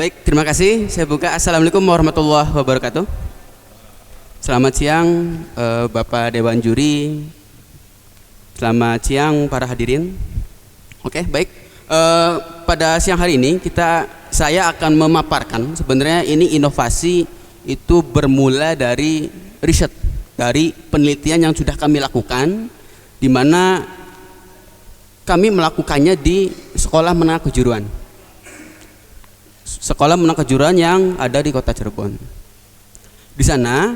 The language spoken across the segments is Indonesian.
Baik, terima kasih. Saya buka. Assalamualaikum warahmatullahi wabarakatuh. Selamat siang Bapak Dewan Juri. Selamat siang para hadirin. Oke, baik. Pada siang hari ini saya akan memaparkan sebenarnya ini inovasi itu bermula dari riset, dari penelitian yang sudah kami lakukan, di mana kami melakukannya di Sekolah Menengah Kejuruan. Sekolah Menengah Kejuruan yang ada di Kota Cirebon. Di sana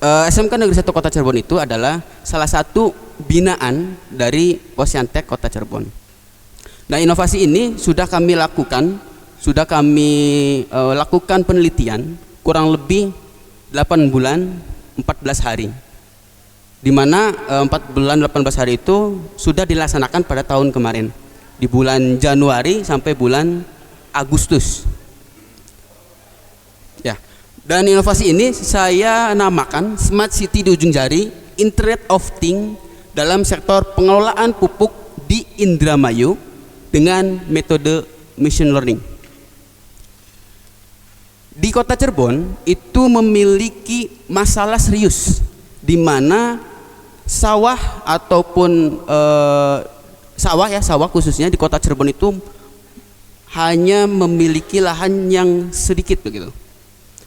SMK Negeri 1 Kota Cirebon itu adalah salah satu binaan dari Posyantek Kota Cirebon. Nah, inovasi ini sudah kami lakukan penelitian kurang lebih 8 bulan 14 hari. Di mana 4 bulan 18 hari itu sudah dilaksanakan pada tahun kemarin di bulan Januari sampai bulan Agustus. Ya. Dan inovasi ini saya namakan Smart City di ujung jari, Internet of Things dalam sektor pengelolaan pupuk di Indramayu dengan metode machine learning. Di Kota Cirebon itu memiliki masalah serius di mana sawah ataupun sawah khususnya di Kota Cirebon itu hanya memiliki lahan yang sedikit begitu,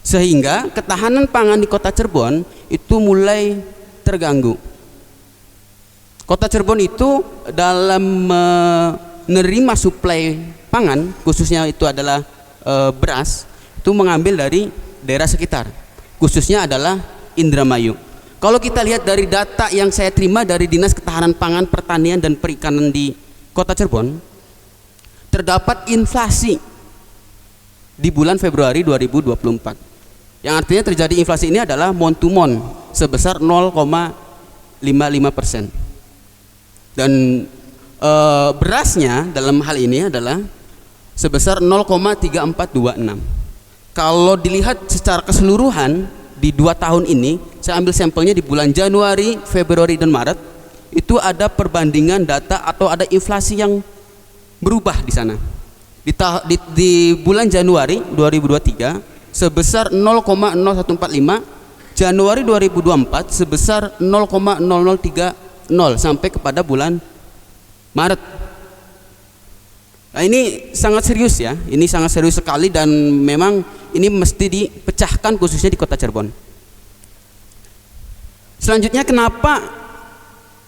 sehingga ketahanan pangan di Kota Cirebon itu mulai terganggu. Kota Cirebon itu dalam menerima suplai pangan, khususnya itu adalah beras, itu mengambil dari daerah sekitar, khususnya adalah Indramayu. Kalau kita lihat dari data yang saya terima dari Dinas Ketahanan Pangan, Pertanian dan Perikanan di Kota Cirebon, terdapat inflasi di bulan Februari 2024. Yang artinya terjadi inflasi ini adalah month to month sebesar 0,55%. Dan berasnya dalam hal ini adalah sebesar 0,3426. Kalau dilihat secara keseluruhan di 2 tahun ini, saya ambil sampelnya di bulan Januari, Februari dan Maret, itu ada perbandingan data atau ada inflasi yang berubah di sana. Di bulan Januari 2023 sebesar 0,0145, Januari 2024 sebesar 0,0030 sampai kepada bulan Maret. Nah, ini sangat serius ya. Ini sangat serius sekali dan memang ini mesti dipecahkan khususnya di Kota Cirebon. Selanjutnya, kenapa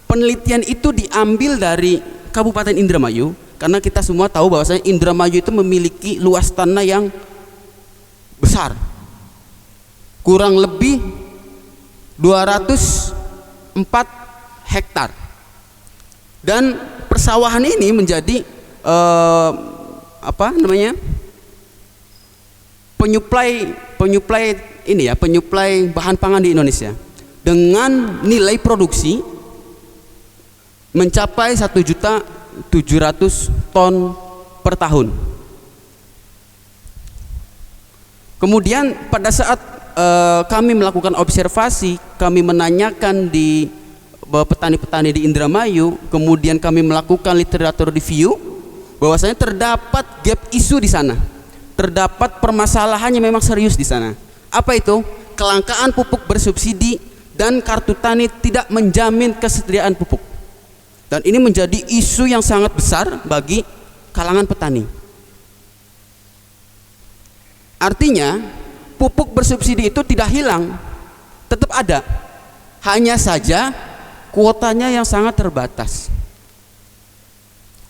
penelitian itu diambil dari Kabupaten Indramayu? Karena kita semua tahu bahwasanya Indramayu itu memiliki luas tanah yang besar, kurang lebih 204 hektar, dan persawahan ini menjadi penyuplai bahan pangan di Indonesia dengan nilai produksi mencapai 1.700.000 ton per tahun. Kemudian pada saat kami melakukan observasi, kami menanyakan di petani-petani di Indramayu, kemudian kami melakukan literatur review, bahwasanya terdapat gap isu di sana, terdapat permasalahannya memang serius di sana. Apa itu? Kelangkaan pupuk bersubsidi dan kartu tani tidak menjamin kesediaan pupuk. Dan ini menjadi isu yang sangat besar bagi kalangan petani. Artinya pupuk bersubsidi itu tidak hilang, tetap ada, hanya saja kuotanya yang sangat terbatas.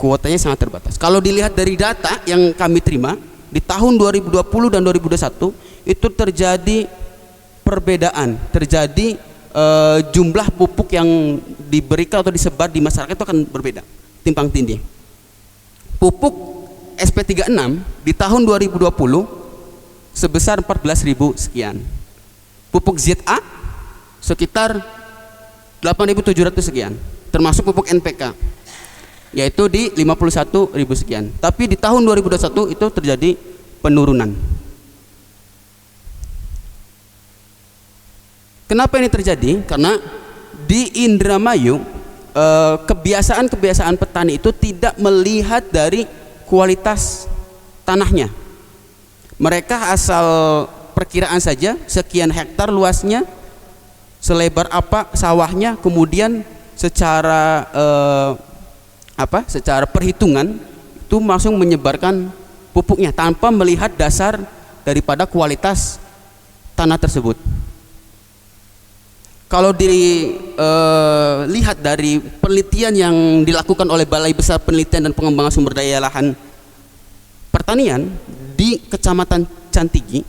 Kuotanya sangat terbatas. Kalau dilihat dari data yang kami terima di tahun 2020 dan 2021 itu terjadi perbedaan, terjadi jumlah pupuk yang diberikan atau disebar di masyarakat itu akan berbeda, timpang tindih. Pupuk SP36 di tahun 2020 sebesar 14.000 sekian. Pupuk ZA sekitar 8.700 sekian, termasuk pupuk NPK, yaitu di 51.000 sekian. Tapi di tahun 2021 itu terjadi penurunan. Kenapa ini terjadi? Karena di Indramayu kebiasaan petani itu tidak melihat dari kualitas tanahnya. Mereka asal perkiraan saja sekian hektar luasnya, selebar apa sawahnya, kemudian secara secara perhitungan itu langsung menyebarkan pupuknya tanpa melihat dasar daripada kualitas tanah tersebut. Kalau dilihat dari penelitian yang dilakukan oleh Balai Besar Penelitian dan Pengembangan Sumber Daya Lahan Pertanian di Kecamatan Cantigi,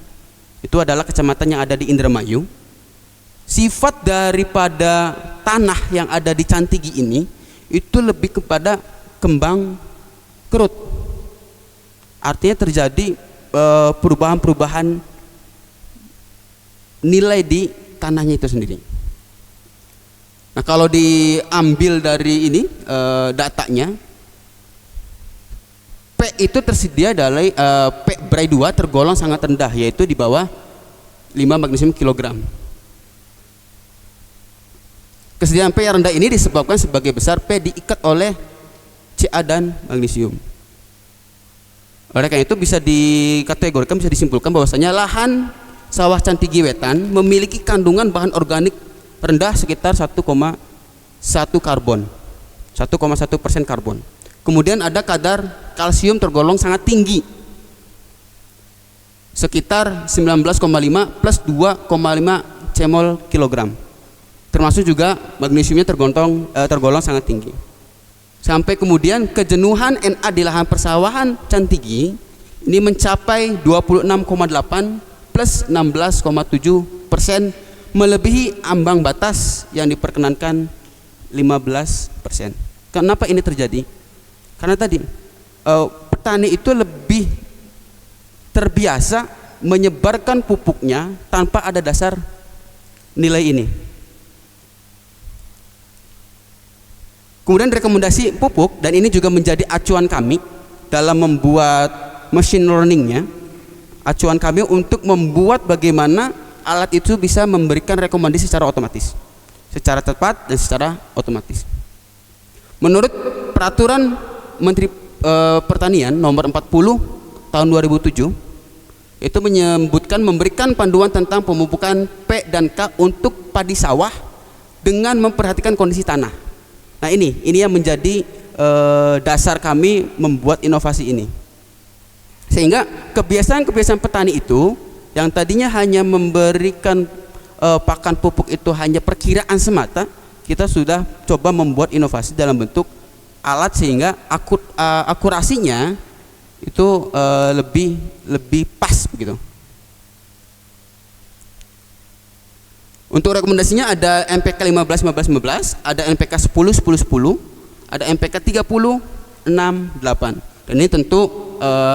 itu adalah kecamatan yang ada di Indramayu, sifat daripada tanah yang ada di Cantigi ini itu lebih kepada kembang kerut. Artinya terjadi perubahan-perubahan nilai di tanahnya itu sendiri. Nah, kalau diambil dari ini datanya, P itu tersedia dari P Bray 2 tergolong sangat rendah, yaitu di bawah 5 magnesium kilogram. Kesediaan P yang rendah ini disebabkan sebagai besar P diikat oleh Ca dan magnesium. Oleh karena itu bisa dikategorikan, bisa disimpulkan bahwasanya lahan sawah Cantigi Wetan memiliki kandungan bahan organik rendah sekitar 1,1 karbon, 1,1% karbon. Kemudian ada kadar kalsium tergolong sangat tinggi, sekitar 19,5 plus 2,5 cmol kilogram. Termasuk juga magnesiumnya tergolong sangat tinggi. Sampai kemudian kejenuhan Na di lahan persawahan Cantigi ini mencapai 26,8 plus 16,7%, melebihi ambang batas yang diperkenankan 15%. Kenapa ini terjadi? Karena tadi petani itu lebih terbiasa menyebarkan pupuknya tanpa ada dasar nilai ini. Kemudian rekomendasi pupuk, dan ini juga menjadi acuan kami dalam membuat machine learningnya, acuan kami untuk membuat bagaimana alat itu bisa memberikan rekomendasi secara otomatis, secara tepat dan secara otomatis. Menurut peraturan Menteri Pertanian nomor 40 tahun 2007 itu menyebutkan memberikan panduan tentang pemupukan P dan K untuk padi sawah dengan memperhatikan kondisi tanah. Nah, ini yang menjadi dasar kami membuat inovasi ini. Sehingga kebiasaan-kebiasaan petani itu yang tadinya hanya memberikan pakan pupuk itu hanya perkiraan semata, kita sudah coba membuat inovasi dalam bentuk alat sehingga akurasinya itu lebih pas begitu. Untuk rekomendasinya ada MPK 15-15-15, ada MPK 10-10-10, ada MPK 30-6-8. Dan ini tentu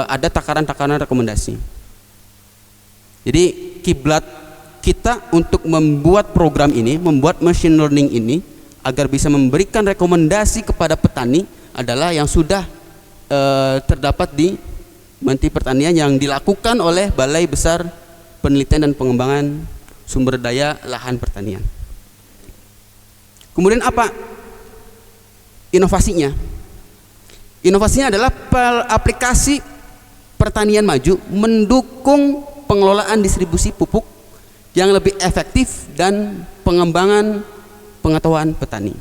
ada takaran-takaran rekomendasi. Jadi kiblat kita untuk membuat program ini, membuat machine learning ini agar bisa memberikan rekomendasi kepada petani adalah yang sudah terdapat di Menteri Pertanian yang dilakukan oleh Balai Besar Penelitian dan Pengembangan Sumber Daya Lahan Pertanian. Kemudian apa inovasinya? Inovasinya adalah aplikasi pertanian maju mendukung pengelolaan distribusi pupuk yang lebih efektif dan pengembangan pengetahuan petani.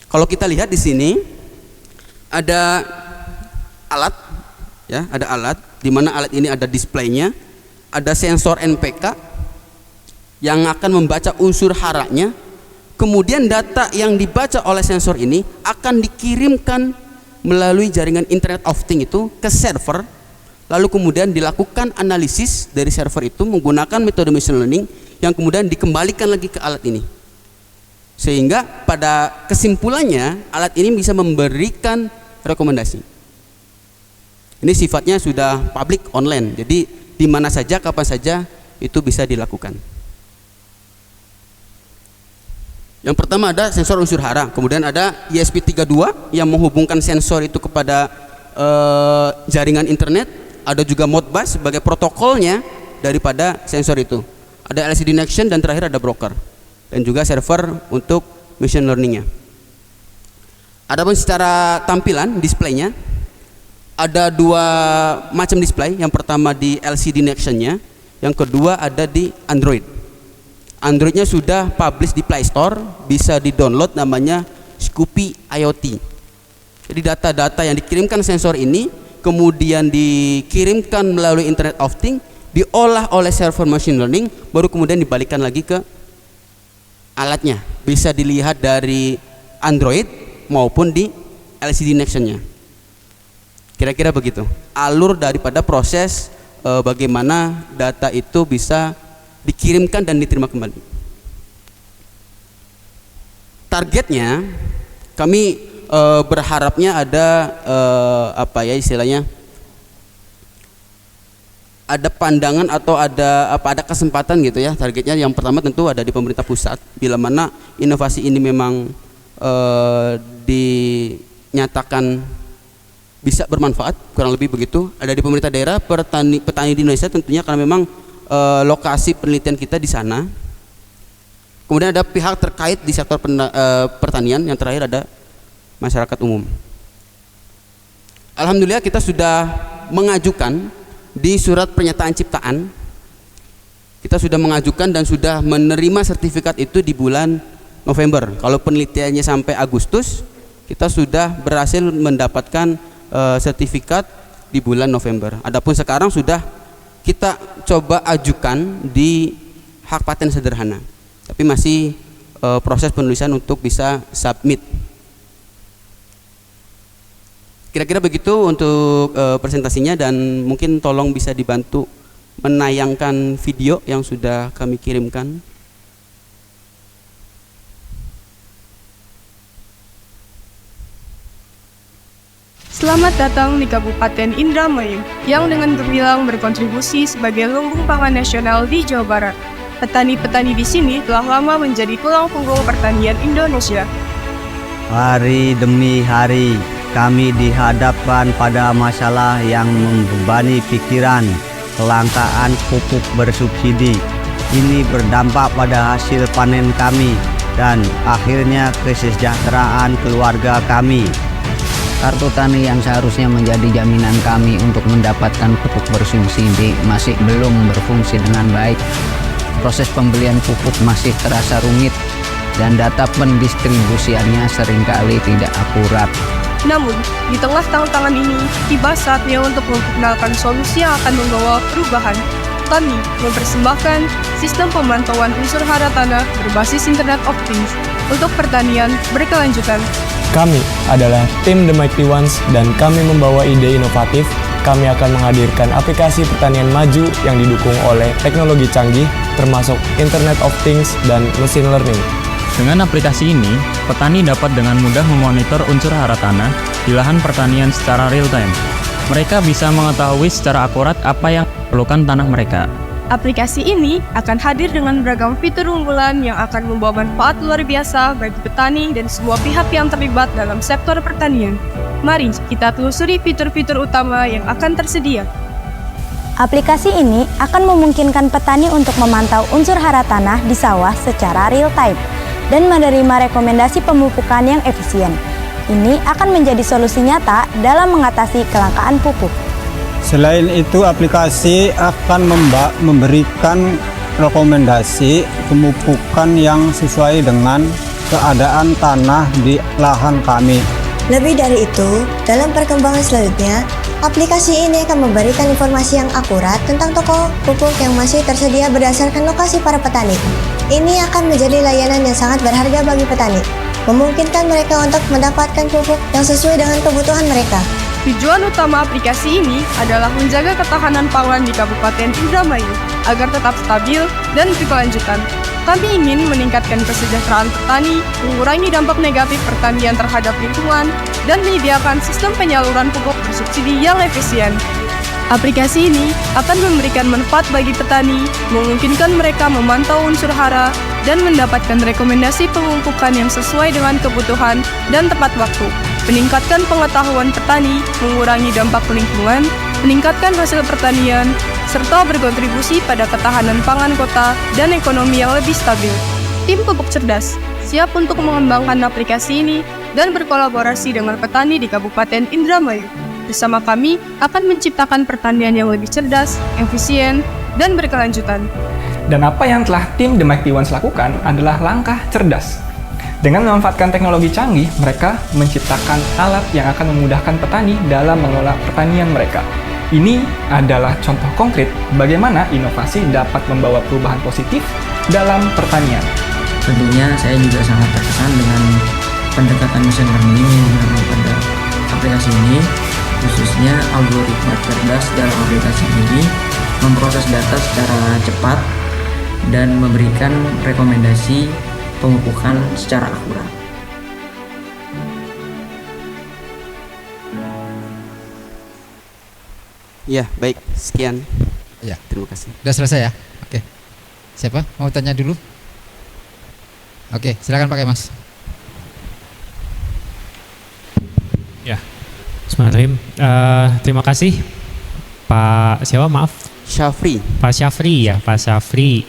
Kalau kita lihat di sini ada alat, ya, ada alat di mana alat ini ada displaynya, ada sensor NPK yang akan membaca unsur haranya, kemudian data yang dibaca oleh sensor ini akan dikirimkan melalui jaringan Internet of Things itu ke server, lalu kemudian dilakukan analisis dari server itu menggunakan metode machine learning yang kemudian dikembalikan lagi ke alat ini, sehingga pada kesimpulannya alat ini bisa memberikan rekomendasi. Ini sifatnya sudah public online, jadi di mana saja kapan saja itu bisa dilakukan. Yang pertama ada sensor unsur hara, kemudian ada ESP32 yang menghubungkan sensor itu kepada jaringan internet, ada juga Modbus sebagai protokolnya daripada sensor itu, ada LCD Next-Gen, dan terakhir ada broker dan juga server untuk machine learningnya. Adapun secara tampilan displaynya, ada dua macam display. Yang pertama di LCD Next-nya, yang kedua ada di Android. Androidnya sudah publish di Play Store, bisa di-download, namanya Scoopy IoT. Jadi data-data yang dikirimkan sensor ini kemudian dikirimkan melalui Internet of Things, diolah oleh server machine learning, baru kemudian dibalikkan lagi ke alatnya. Bisa dilihat dari Android maupun di LCD Next-nya. Kira-kira begitu alur daripada proses bagaimana data itu bisa dikirimkan dan diterima kembali. Targetnya kami berharapnya ada istilahnya, ada pandangan atau ada kesempatan gitu ya. Targetnya yang pertama tentu ada di pemerintah pusat, bila mana inovasi ini memang dinyatakan bisa bermanfaat, kurang lebih begitu. Ada di pemerintah daerah, petani di Indonesia tentunya, karena memang lokasi penelitian kita di sana. Kemudian ada pihak terkait di sektor pertanian, yang terakhir ada masyarakat umum. Alhamdulillah kita sudah mengajukan di surat pernyataan ciptaan, kita sudah mengajukan dan sudah menerima sertifikat itu di bulan November. Kalau penelitiannya sampai Agustus, kita sudah berhasil mendapatkan sertifikat di bulan November. Adapun sekarang sudah kita coba ajukan di hak paten sederhana, tapi masih proses penulisan untuk bisa submit. Kira-kira begitu untuk presentasinya, dan mungkin tolong bisa dibantu menayangkan video yang sudah kami kirimkan. Selamat datang di Kabupaten Indramayu yang dengan gemilang berkontribusi sebagai lumbung pangan nasional di Jawa Barat. Petani-petani di sini telah lama menjadi tulang punggung pertanian Indonesia. Hari demi hari kami dihadapkan pada masalah yang membebani pikiran, kelangkaan pupuk bersubsidi. Ini berdampak pada hasil panen kami dan akhirnya kesejahteraan keluarga kami. Kartu tani yang seharusnya menjadi jaminan kami untuk mendapatkan pupuk bersubsidi masih belum berfungsi dengan baik. Proses pembelian pupuk masih terasa rumit dan data pendistribusiannya seringkali tidak akurat. Namun, di tengah tantangan ini, tiba saatnya untuk memperkenalkan solusi yang akan membawa perubahan. Kami mempersembahkan sistem pemantauan unsur hara tanah berbasis Internet of Things untuk pertanian berkelanjutan. Kami adalah tim The Mighty Ones dan kami membawa ide inovatif. Kami akan menghadirkan aplikasi pertanian maju yang didukung oleh teknologi canggih termasuk Internet of Things dan Machine Learning. Dengan aplikasi ini, petani dapat dengan mudah memonitor unsur hara tanah di lahan pertanian secara real time. Mereka bisa mengetahui secara akurat apa yang diperlukan tanah mereka. Aplikasi ini akan hadir dengan beragam fitur unggulan yang akan membawa manfaat luar biasa bagi petani dan semua pihak yang terlibat dalam sektor pertanian. Mari kita telusuri fitur-fitur utama yang akan tersedia. Aplikasi ini akan memungkinkan petani untuk memantau unsur hara tanah di sawah secara real time dan menerima rekomendasi pemupukan yang efisien. Ini akan menjadi solusi nyata dalam mengatasi kelangkaan pupuk. Selain itu, aplikasi akan memberikan rekomendasi pemupukan yang sesuai dengan keadaan tanah di lahan kami. Lebih dari itu, dalam perkembangan selanjutnya, aplikasi ini akan memberikan informasi yang akurat tentang toko pupuk yang masih tersedia berdasarkan lokasi para petani. Ini akan menjadi layanan yang sangat berharga bagi petani, memungkinkan mereka untuk mendapatkan pupuk yang sesuai dengan kebutuhan mereka. Tujuan utama aplikasi ini adalah menjaga ketahanan pangan di Kabupaten Indramayu agar tetap stabil dan berkelanjutan. Kami ingin meningkatkan kesejahteraan petani, mengurangi dampak negatif pertanian terhadap lingkungan, dan menyediakan sistem penyaluran pupuk bersubsidi yang efisien. Aplikasi ini akan memberikan manfaat bagi petani, memungkinkan mereka memantau unsur hara, dan mendapatkan rekomendasi pemupukan yang sesuai dengan kebutuhan dan tepat waktu. Meningkatkan pengetahuan petani, mengurangi dampak lingkungan, meningkatkan hasil pertanian, serta berkontribusi pada ketahanan pangan kota dan ekonomi yang lebih stabil. Tim Pupuk Cerdas siap untuk mengembangkan aplikasi ini dan berkolaborasi dengan petani di Kabupaten Indramayu. Bersama kami akan menciptakan pertanian yang lebih cerdas, efisien, dan berkelanjutan. Dan apa yang telah tim The Mighty Ones lakukan adalah langkah cerdas. Dengan memanfaatkan teknologi canggih, mereka menciptakan alat yang akan memudahkan petani dalam mengelola pertanian mereka. Ini adalah contoh konkret bagaimana inovasi dapat membawa perubahan positif dalam pertanian. Tentunya saya juga sangat terkesan dengan pendekatan machine learning yang digunakan pada aplikasi ini, khususnya algoritma cerdas dalam aplikasi ini memproses data secara cepat dan memberikan rekomendasi pemupukan secara akurat. Ya, baik. Sekian. Ya. Terima kasih. Sudah selesai ya? Oke. Siapa mau tanya dulu? Oke, silakan pakai Mas. Ya. Bismillahirrahmanirrahim. Terima kasih Pak siapa maaf? Syafri. Pak Syafri ya, Pak Syafri.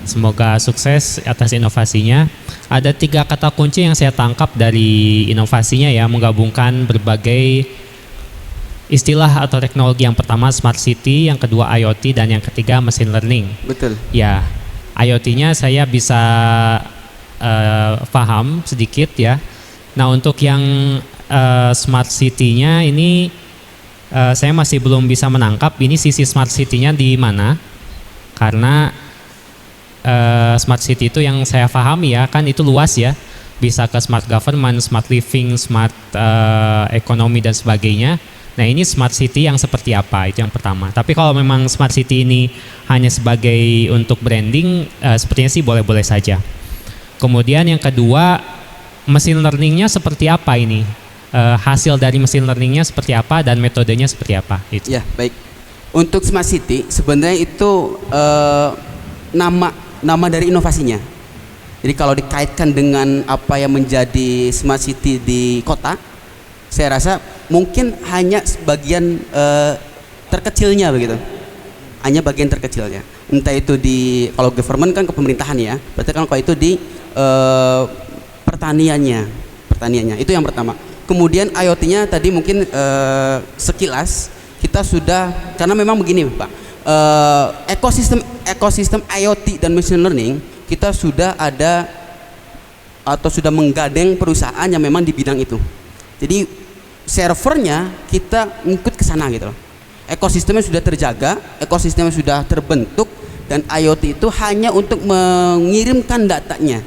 Semoga sukses atas inovasinya. Ada 3 kata kunci yang saya tangkap dari inovasinya ya, menggabungkan berbagai istilah atau teknologi. Yang pertama smart city, yang kedua IoT, dan yang ketiga machine learning. Betul. Ya, IoT-nya saya bisa paham sedikit ya. Nah, untuk yang smart city-nya ini saya masih belum bisa menangkap ini sisi smart city-nya di mana. Karena smart city itu yang saya pahami ya, kan itu luas ya. Bisa ke smart government, smart living, smart ekonomi dan sebagainya. Nah, ini smart city yang seperti apa, itu yang pertama. Tapi kalau memang smart city ini hanya sebagai untuk branding, sepertinya sih boleh-boleh saja. Kemudian yang kedua, machine learning-nya seperti apa ini? Hasil dari machine learning-nya seperti apa dan metodenya seperti apa? Itu. Ya, baik. Untuk smart city sebenarnya itu nama dari inovasinya. Jadi kalau dikaitkan dengan apa yang menjadi smart city di kota, saya rasa mungkin hanya sebagian terkecilnya begitu, hanya bagian terkecilnya. Entah itu di kalau government kan ke pemerintahan ya, berarti kan kalau itu di pertaniannya itu yang pertama. Kemudian IoT-nya tadi mungkin sekilas kita sudah, karena memang begini Pak, ekosistem IoT dan machine learning kita sudah ada atau sudah menggadeng perusahaan yang memang di bidang itu. Jadi servernya kita ngikut ke sana gitu loh. Ekosistemnya sudah terjaga, ekosistemnya sudah terbentuk, dan IoT itu hanya untuk mengirimkan datanya.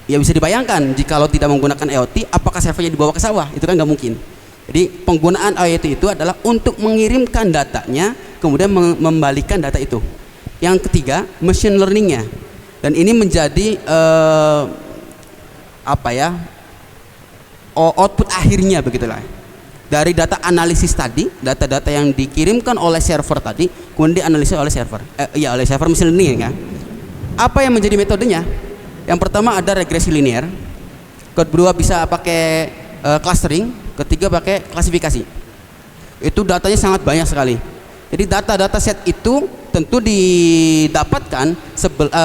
Ya bisa dibayangkan jikalau tidak menggunakan IoT, apakah servernya dibawa ke sawah? Itu kan nggak mungkin. Jadi penggunaan IoT itu adalah untuk mengirimkan datanya, kemudian membalikan data itu. Yang ketiga, machine learningnya, dan ini menjadi output akhirnya begitulah. Dari data analisis tadi, data-data yang dikirimkan oleh server tadi, kemudian dianalisis oleh server, oleh server machine learning kan. Apa yang menjadi metodenya? Yang pertama ada regresi linear, kedua bisa pakai clustering, ketiga pakai klasifikasi. Itu datanya sangat banyak sekali. Jadi data-data set itu tentu didapatkan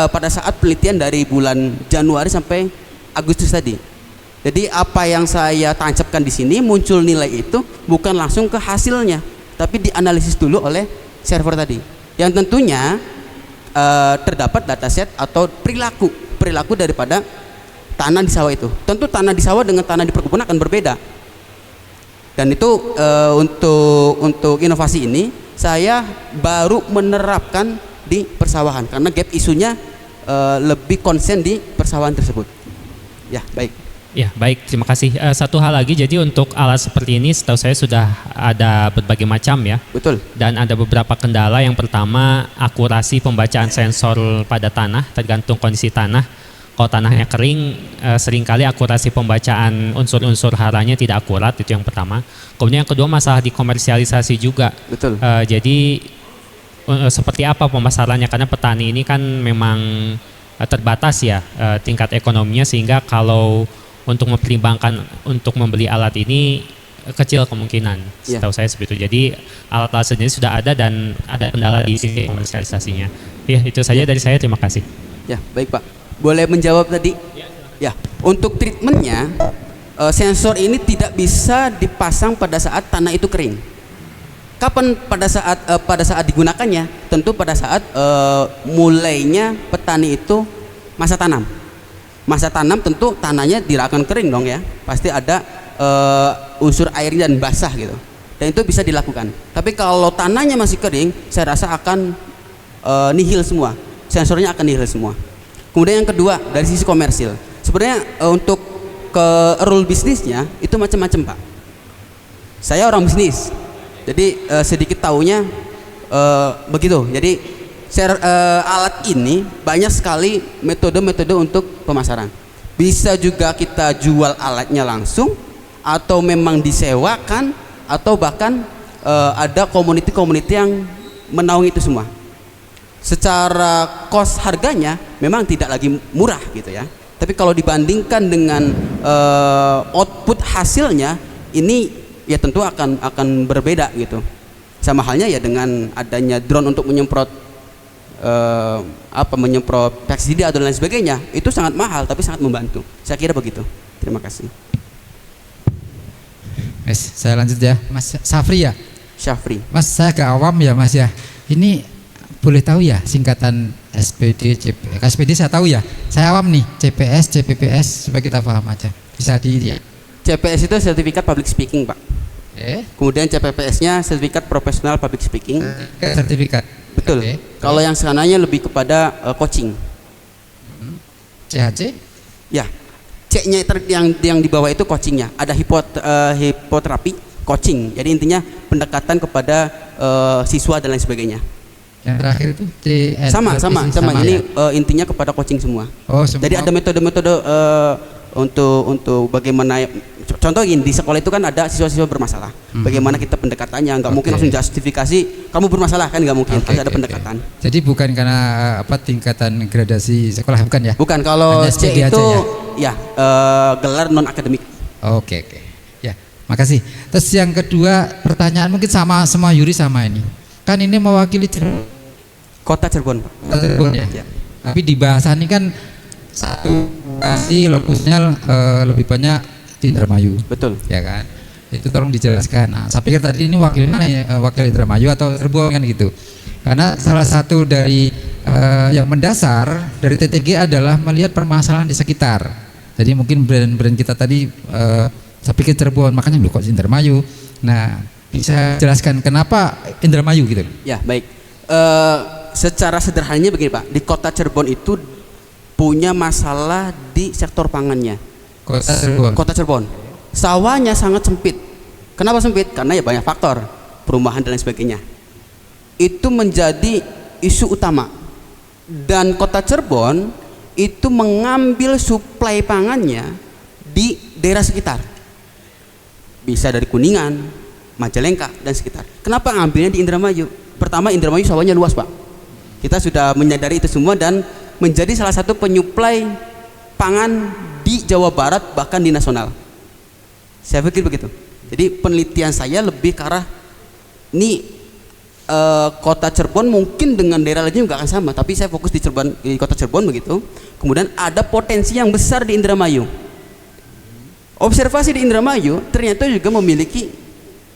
pada saat penelitian dari bulan Januari sampai Agustus tadi. Jadi apa yang saya tancapkan di sini muncul nilai itu bukan langsung ke hasilnya, tapi dianalisis dulu oleh server tadi. Yang tentunya terdapat dataset atau perilaku daripada tanah di sawah itu. Tentu tanah di sawah dengan tanah di perkebunan akan berbeda. Dan itu untuk inovasi ini saya baru menerapkan di persawahan karena gap isunya lebih konsen di persawahan tersebut. Ya, baik. Ya, baik, terima kasih. Satu hal lagi, jadi untuk alat seperti ini setahu saya sudah ada berbagai macam ya. Betul. Dan ada beberapa kendala. Yang pertama, akurasi pembacaan sensor pada tanah tergantung kondisi tanah. Kalau tanahnya kering, seringkali akurasi pembacaan unsur-unsur haranya tidak akurat, itu yang pertama. Kemudian yang kedua, masalah di komersialisasi juga. Betul. Jadi seperti apa pemasarannya, karena petani ini kan memang terbatas ya tingkat ekonominya, sehingga kalau untuk mempertimbangkan untuk membeli alat ini kecil kemungkinan, setahu saya seperti itu. Jadi alat-alat sendiri sudah ada dan ada kendala di sisi komersialisasinya. Ya, itu saja dari saya, terima kasih. Ya, baik Pak. Boleh menjawab tadi? Ya, untuk treatmentnya sensor ini tidak bisa dipasang pada saat tanah itu kering. Kapan pada saat digunakannya? Tentu pada saat mulainya petani itu masa tanam. Masa tanam tentu tanahnya tidak akan kering dong ya. Pasti ada unsur air dan basah gitu. Dan itu bisa dilakukan. Tapi kalau tanahnya masih kering, saya rasa akan nihil semua. Sensornya akan nihil semua. Kemudian yang kedua dari sisi komersil. Sebenarnya untuk ke rule bisnisnya itu macam-macam Pak. Saya orang bisnis. Jadi sedikit taunya begitu. Jadi alat ini banyak sekali metode-metode untuk pemasaran. Bisa juga kita jual alatnya langsung, atau memang disewakan, atau bahkan ada komuniti-komuniti yang menaungi itu semua. Secara cost harganya memang tidak lagi murah gitu ya. Tapi kalau dibandingkan dengan output hasilnya, ini ya tentu akan berbeda gitu. Sama halnya ya dengan adanya drone untuk menyemprot menyemprot pestisida dan lain sebagainya, itu sangat mahal tapi sangat membantu. Saya kira begitu. Terima kasih. Mas, saya lanjut ya. Mas Syafri ya? Syafri. Mas, saya ke awam ya Mas ya. Ini boleh tahu ya singkatan SPD, CPS. SPD saya tahu ya. Saya awam nih, CPS, CPPS supaya kita paham aja. Bisa di CPS itu sertifikat public speaking Pak. Kemudian CPPS-nya sertifikat profesional public speaking. Sertifikat. Betul. Kalau yang sananya lebih kepada coaching. CHC? Ya. C-nya yang di bawah itu coachingnya. Ada hipoterapi, coaching. Jadi intinya pendekatan kepada siswa dan lain sebagainya. Yang terakhir itu CS. Sama. Ini ya? Intinya kepada coaching semua. Oh, semua. Jadi ada metode-metode untuk bagaimana, contoh gini, di sekolah itu kan ada siswa-siswa bermasalah. Bagaimana kita pendekatannya, nggak mungkin langsung justifikasi kamu bermasalah kan, nggak mungkin. Harus ada pendekatan. Jadi bukan karena tingkatan gradasi sekolah, bukan ya? Bukan, kalau C itu ya gelar non akademik. Oke. Ya, makasih. Terus yang kedua pertanyaan mungkin sama Yuri sama ini. Kan ini mewakili Kota Cirebon, Pak. Kota Cirebon ya. Tapi di bahasa ini kan satu lokasi lokusnya lebih banyak di Indramayu. Betul. Ya kan? Itu tolong dijelaskan. Nah, saya pikir tadi ini wakil mana ya? Wakil Indramayu atau Cirebon kan gitu. Karena salah satu dari yang mendasar dari TTG adalah melihat permasalahan di sekitar. Jadi mungkin brand-brand kita tadi saya pikir Cirebon, makanya kok Indramayu. Nah, bisa jelaskan kenapa Indramayu gitu? Ya, baik. Secara sederhananya begini Pak, di Kota Cirebon itu punya masalah di sektor pangannya. Kota Cirebon. Sawahnya sangat sempit. Kenapa sempit? Karena ya banyak faktor, perumahan dan lain sebagainya. Itu menjadi isu utama. Dan Kota Cirebon itu mengambil suplai pangannya di daerah sekitar. Bisa dari Kuningan, Majalengka dan sekitar. Kenapa ngambilnya di Indramayu? Pertama, Indramayu sawahnya luas Pak. Kita sudah menyadari itu semua dan menjadi salah satu penyuplai pangan di Jawa Barat bahkan di nasional. Saya pikir begitu. Jadi penelitian saya lebih ke arah ini Kota Cirebon mungkin dengan daerah lainnya juga akan sama, tapi saya fokus di Kota Cirebon begitu. Kemudian ada potensi yang besar di Indramayu. Observasi di Indramayu ternyata juga memiliki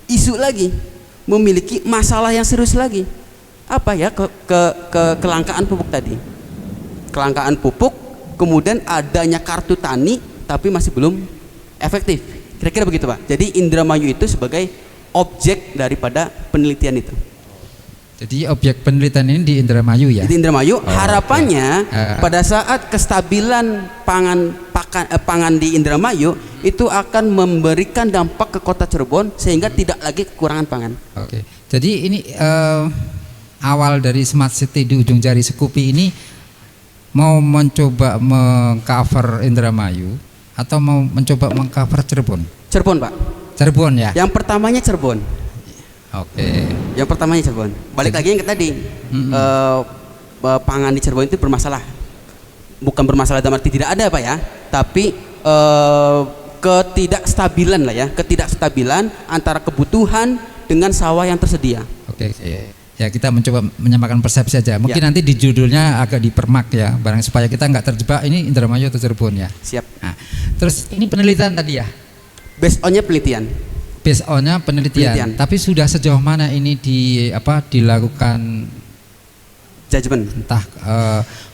isu lagi, memiliki masalah yang serius lagi. Apa ya? Kelangkaan pupuk tadi. Kelangkaan pupuk, kemudian adanya kartu tani tapi masih belum efektif. Kira-kira begitu Pak. Jadi Indramayu itu sebagai objek daripada penelitian itu. Jadi objek penelitian ini di Indramayu ya? Di Indramayu. Harapannya pada saat kestabilan pangan di Indramayu itu akan memberikan dampak ke Kota Cirebon sehingga tidak lagi kekurangan pangan. Oke. Jadi ini awal dari Smart City di ujung jari Sekupi ini mau mencoba mengcover Indramayu atau mau mencoba mengcover Cirebon? Cirebon Pak. Cirebon ya. Yang pertamanya Cirebon. Oke. Yang pertamanya Cirebon. Balik lagi yang ke tadi. Pangan di Cirebon itu bermasalah. Bukan bermasalah dalam arti tidak ada Pak ya, tapi ketidakstabilan lah ya, ketidakstabilan antara kebutuhan dengan sawah yang tersedia. Oke. Ya kita mencoba menyamakan persepsi saja. Mungkin nanti di judulnya agak dipermak ya, barang supaya kita nggak terjebak ini Indramayu atau Cirebon ya. Siap. Nah, terus ini penelitian tadi ya? Based on-nya penelitian. Based on-nya penelitian. Tapi sudah sejauh mana ini dilakukan judgement, entah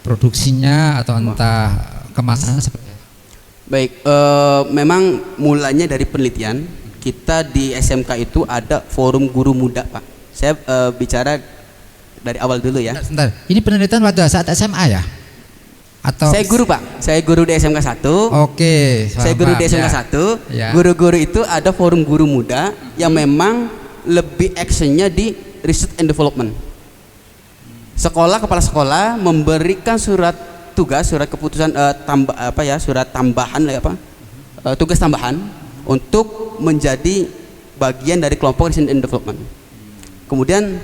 produksinya atau entah kemasannya seperti apa? Baik, memang mulanya dari penelitian. Kita di SMK itu ada forum guru muda, Pak. Saya bicara dari awal dulu ya. Sebentar, ini penelitian pada saat SMA ya? Atau saya guru, Pak. Saya guru di SMK 1. Oke, saya guru di SMK 1. Ya. Guru-guru itu ada forum guru muda yang memang lebih actionnya di research and development. Sekolah, kepala sekolah memberikan surat tugas, surat keputusan surat tambahan tugas tambahan untuk menjadi bagian dari kelompok research and development. Kemudian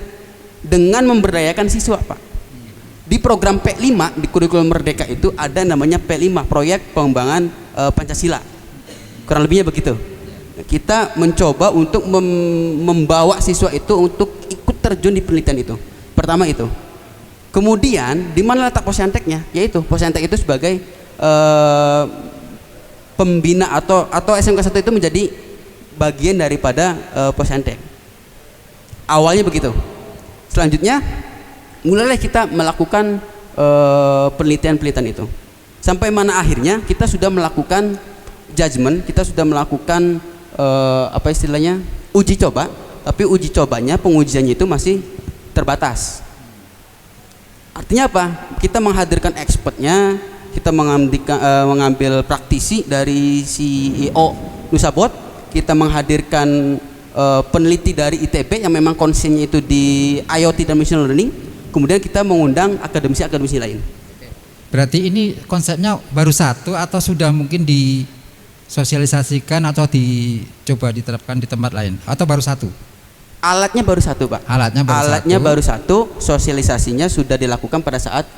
dengan memberdayakan siswa, Pak. Di program P5 di kurikulum Merdeka itu ada namanya P5, proyek pengembangan Pancasila. Kurang lebihnya begitu. Kita mencoba untuk membawa siswa itu untuk ikut terjun di penelitian itu. Pertama itu. Kemudian di mana letak Posyanteknya? Yaitu Posyantek itu sebagai pembina atau SMK 1 itu menjadi bagian daripada Posyantek. Awalnya begitu. Selanjutnya mulailah kita melakukan penelitian-penelitian itu. Sampai mana akhirnya kita sudah melakukan judgement, kita sudah melakukan uji coba, tapi uji cobanya, pengujiannya itu masih terbatas. Artinya apa? Kita menghadirkan expertnya, kita mengambil praktisi dari CEO Nusabot, kita menghadirkan peneliti dari ITB yang memang konsennya itu di IoT dan machine learning, kemudian kita mengundang akademisi-akademisi lain. Berarti ini konsepnya baru satu atau sudah mungkin disosialisasikan atau dicoba diterapkan di tempat lain atau baru satu? Alatnya baru satu, Pak. Alatnya baru satu, sosialisasinya sudah dilakukan pada saat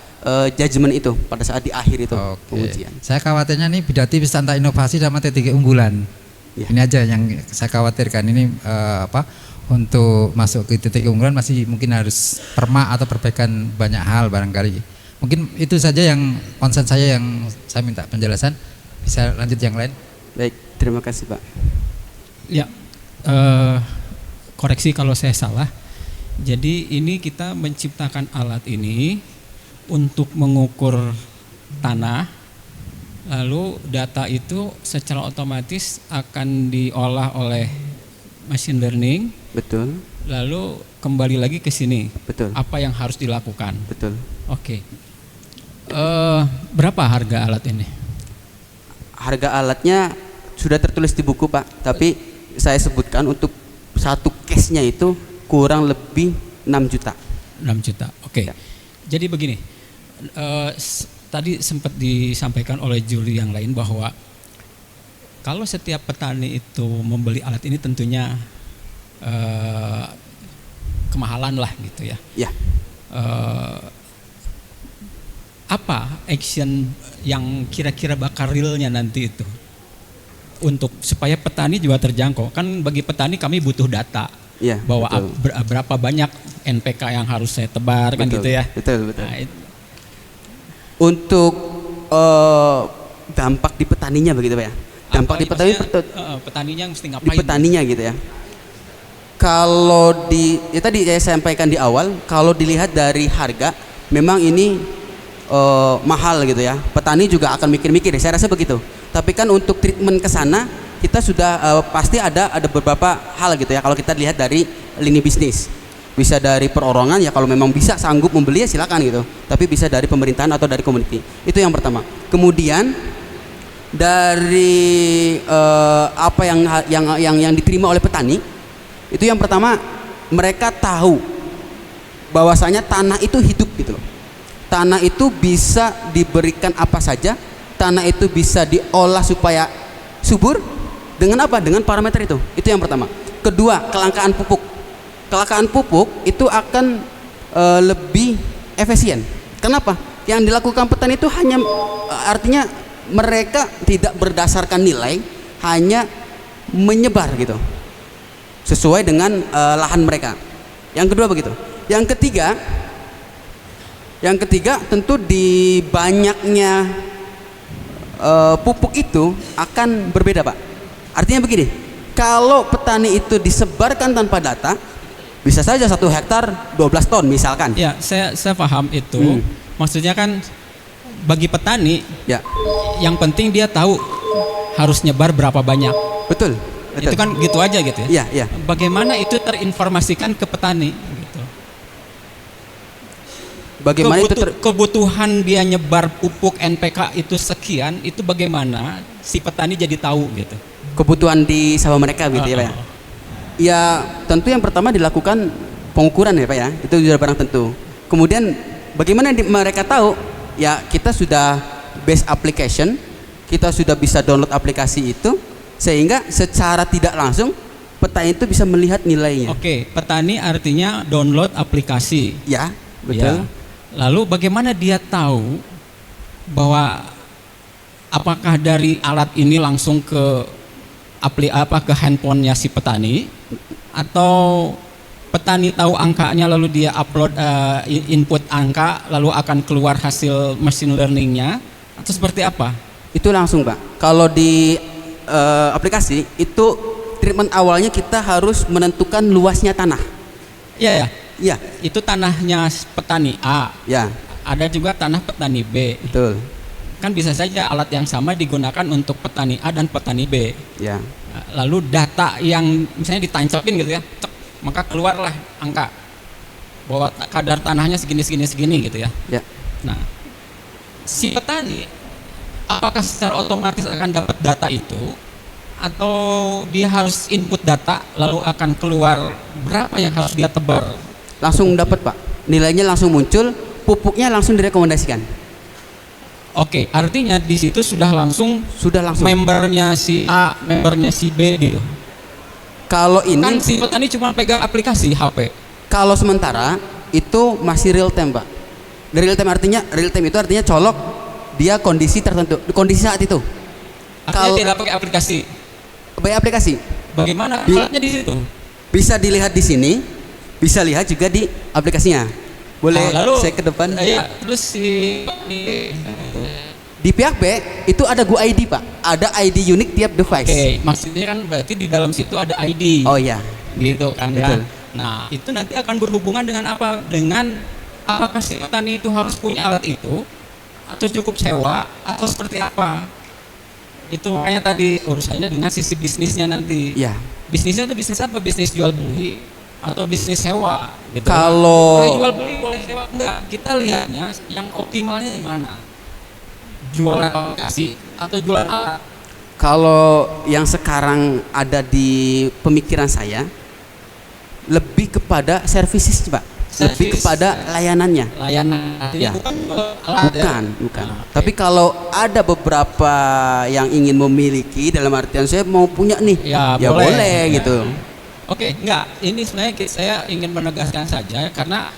judgement itu, pada saat di akhir itu pengujian. Saya khawatirnya nih Bidati bisa antara inovasi sama titik unggulan. Ya. Ini aja yang saya khawatirkan ini untuk masuk ke titik unggulan masih mungkin harus perma atau perbaikan banyak hal barangkali. Mungkin itu saja yang konsen saya yang saya minta penjelasan. Bisa lanjut yang lain. Baik, terima kasih, Pak. Ya, koreksi kalau saya salah. Jadi ini kita menciptakan alat ini untuk mengukur tanah, lalu data itu secara otomatis akan diolah oleh machine learning. Betul. Lalu kembali lagi ke sini. Betul. Apa yang harus dilakukan? Betul. Oke. Berapa harga alat ini? Harga alatnya sudah tertulis di buku, Pak. Tapi saya sebutkan untuk satu case-nya itu kurang lebih 6 juta. 6 juta. Oke. Ya. Jadi begini. Tadi sempat disampaikan oleh Juli yang lain bahwa kalau setiap petani itu membeli alat ini tentunya kemahalan lah gitu ya. Ya. Apa action yang kira-kira bakal realnya nanti itu untuk supaya petani juga terjangkau? Kan bagi petani kami butuh data. Ya, bahwa berapa banyak NPK yang harus saya tebar, betul, kan gitu ya. Betul. Nah, untuk dampak di petaninya begitu, Pak ya. Dampak di petani petaninya mesti ngapain? Di petaninya gitu ya. Kalau tadi saya sampaikan di awal, kalau dilihat dari harga memang ini mahal gitu ya. Petani juga akan mikir-mikir, saya rasa begitu. Tapi kan untuk treatment ke sana kita sudah pasti ada beberapa hal gitu ya. Kalau kita lihat dari lini bisnis, bisa dari perorangan ya, kalau memang bisa sanggup membeli ya silakan gitu. Tapi bisa dari pemerintahan atau dari community. Itu yang pertama. Kemudian dari apa yang diterima oleh petani, itu yang pertama mereka tahu bahwasanya tanah itu hidup gitu loh. Tanah itu bisa diberikan apa saja, tanah itu bisa diolah supaya subur dengan apa? Dengan parameter itu. Itu yang pertama. Kedua, kelangkaan pupuk. Kelangkaan pupuk itu akan lebih efisien. Kenapa? Yang dilakukan petani itu hanya artinya mereka tidak berdasarkan nilai, hanya menyebar gitu, sesuai dengan lahan mereka. Yang kedua begitu. Yang ketiga tentu di banyaknya pupuk itu akan berbeda, Pak. Artinya begini, Kalau petani itu disebarkan tanpa data, bisa saja 1 hektar 12 ton misalkan. Ya, saya paham itu. Maksudnya kan bagi petani, ya, yang penting dia tahu harus nyebar berapa banyak. Betul. Itu kan gitu aja gitu ya. Iya, iya. Bagaimana itu terinformasikan ke petani? Gitu. Bagaimana kebutuhan dia nyebar pupuk NPK itu sekian, itu bagaimana si petani jadi tahu gitu? Kebutuhan di sawah mereka gitu ya Pak ya? Ya tentu yang pertama dilakukan pengukuran ya Pak ya, itu sudah barang tentu. Kemudian bagaimana mereka tahu? Ya kita sudah base application, kita sudah bisa download aplikasi itu, sehingga secara tidak langsung petani itu bisa melihat nilainya. Oke, petani artinya download aplikasi. Ya, betul. Ya. Lalu bagaimana dia tahu bahwa apakah dari alat ini langsung ke ke handphonenya si petani, atau petani tahu angkanya lalu dia upload input angka lalu akan keluar hasil machine learningnya, atau seperti apa? Itu langsung Pak. Kalau di aplikasi itu treatment awalnya kita harus menentukan luasnya tanah. Iya ya. Iya. Itu tanahnya petani A. Ya. Ada juga tanah petani B. Betul. Kan bisa saja alat yang sama digunakan untuk petani A dan petani B. Ya. Lalu data yang misalnya ditancokin gitu ya, cek, maka keluarlah angka bahwa kadar tanahnya segini gitu ya. Ya. Nah, si petani apakah secara otomatis akan dapat data itu, atau dia harus input data lalu akan keluar berapa yang harus dia tebar? Langsung dapat Pak, nilainya langsung muncul, pupuknya langsung direkomendasikan. Oke, artinya di situ sudah langsung membernya si A, membernya si B gitu. Kalau ini kan si petani cuma pegang aplikasi HP. Kalau sementara itu masih real time Pak. Real time itu artinya colok dia kondisi tertentu, kondisi saat itu. Kalau tidak pakai aplikasi. Pakai aplikasi. Bagaimana alatnya di situ? Bisa dilihat di sini, bisa lihat juga di aplikasinya. Boleh lalu, saya ke depan? Iya, terus di pihak B itu ada GoID Pak, ada ID unik tiap device. Oke, maksudnya kan berarti di dalam situ ada ID. Oh iya. Gitu kan Betul. ya. Nah, itu nanti akan berhubungan dengan apa? Dengan apakah si petani itu harus punya alat itu, atau cukup sewa, atau seperti apa? Itu makanya tadi urusannya dengan sisi bisnisnya nanti. Iya. Bisnisnya itu bisnis apa? Bisnis jual beli atau bisnis sewa gitu. Kalau boleh jual beli, boleh sewa, enggak. Kita lihatnya yang optimalnya di mana? Jualan aplikasi atau jualan alat? Kalau yang sekarang ada di pemikiran saya lebih kepada services Pak. Lebih kepada layanannya. Layanan ya. Bukan alat bukan. Nah, Tapi kalau ada beberapa yang ingin memiliki, dalam artian saya mau punya nih, ya boleh gitu. Oke, enggak. Ini sebenarnya saya ingin menegaskan saja, karena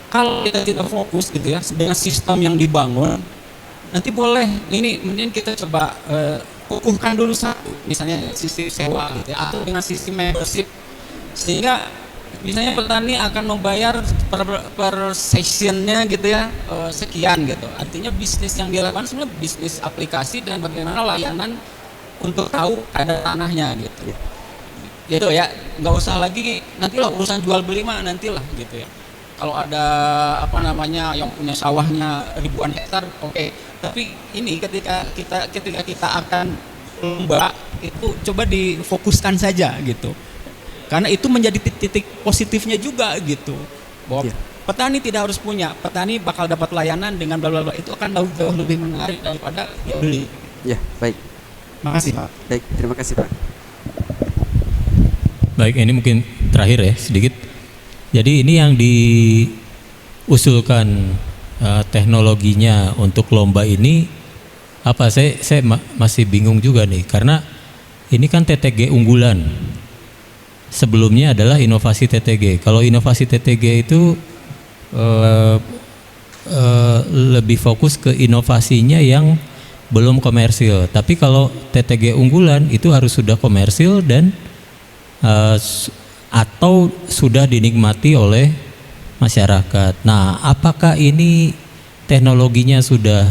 kalau kita tidak fokus gitu ya dengan sistem yang dibangun, nanti boleh ini mungkin kita coba kukuhkan dulu satu, misalnya sisi sewa gitu ya, atau dengan sisi membership, sehingga misalnya petani akan membayar per sessionnya gitu ya sekian gitu. Artinya bisnis yang dia lakukan sebenarnya bisnis aplikasi dan bagaimana layanan untuk tahu kadar tanahnya gitu. Gitu ya, nggak usah lagi nantilah urusan jual beli mah nantilah gitu ya. Kalau ada apa namanya yang punya sawahnya ribuan hektar, oke. Tapi ini ketika kita akan lomba itu coba difokuskan saja gitu. Karena itu menjadi titik positifnya juga gitu. Bahwa petani tidak harus punya, petani bakal dapat layanan dengan bla bla bla, itu akan jauh lebih menarik daripada beli. Ya, baik. Makasih Pak. Baik, terima kasih Pak. Baik, ini mungkin terakhir ya sedikit. Jadi ini yang diusulkan teknologinya untuk lomba ini apa? Saya masih bingung juga nih, karena ini kan TTG unggulan. Sebelumnya adalah inovasi TTG. Kalau inovasi TTG itu lebih fokus ke inovasinya yang belum komersil. Tapi kalau TTG unggulan itu harus sudah komersil dan atau sudah dinikmati oleh masyarakat. Nah, apakah ini teknologinya sudah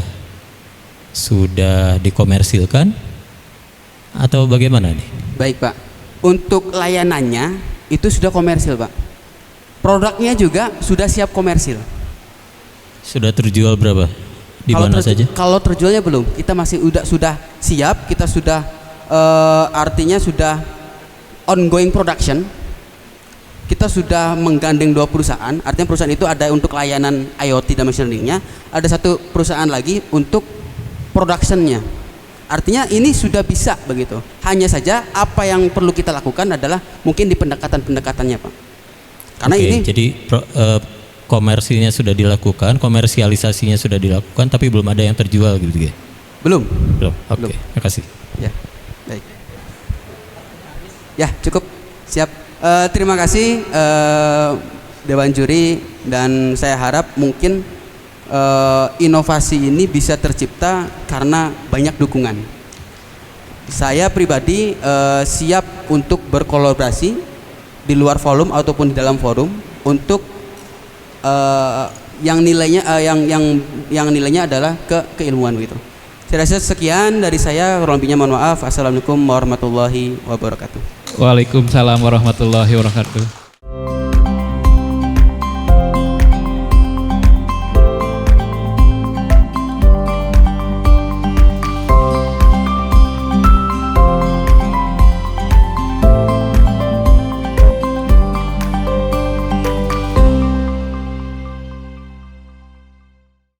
dikomersilkan? atau bagaimana nih? Baik Pak, untuk layanannya itu sudah komersil Pak. Produknya juga sudah siap komersil. Sudah terjual berapa? Di mana saja? Kalau terjualnya belum, kita masih sudah siap, kita sudah artinya sudah ongoing production. Kita sudah menggandeng 2 perusahaan, artinya perusahaan itu ada untuk layanan IoT dan machine learning-nya, ada satu perusahaan lagi untuk productionnya. Artinya ini sudah bisa begitu. Hanya saja apa yang perlu kita lakukan adalah mungkin di pendekatan-pendekatannya Pak. Karena Oke, ini jadi komersilnya sudah dilakukan, komersialisasinya sudah dilakukan, tapi belum ada yang terjual gitu ya? Belum. Oke, terima kasih. Ya, baik. Ya, cukup. Siap. Terima kasih Dewan Juri, dan saya harap mungkin inovasi ini bisa tercipta karena banyak dukungan. Saya pribadi siap untuk berkolaborasi di luar forum ataupun di dalam forum untuk yang nilainya yang nilainya adalah keilmuan gitu. Saya rasa sekian dari saya, kurang lebihnya mohon maaf. Assalamualaikum warahmatullahi wabarakatuh. Waalaikumsalam warahmatullahi wabarakatuh.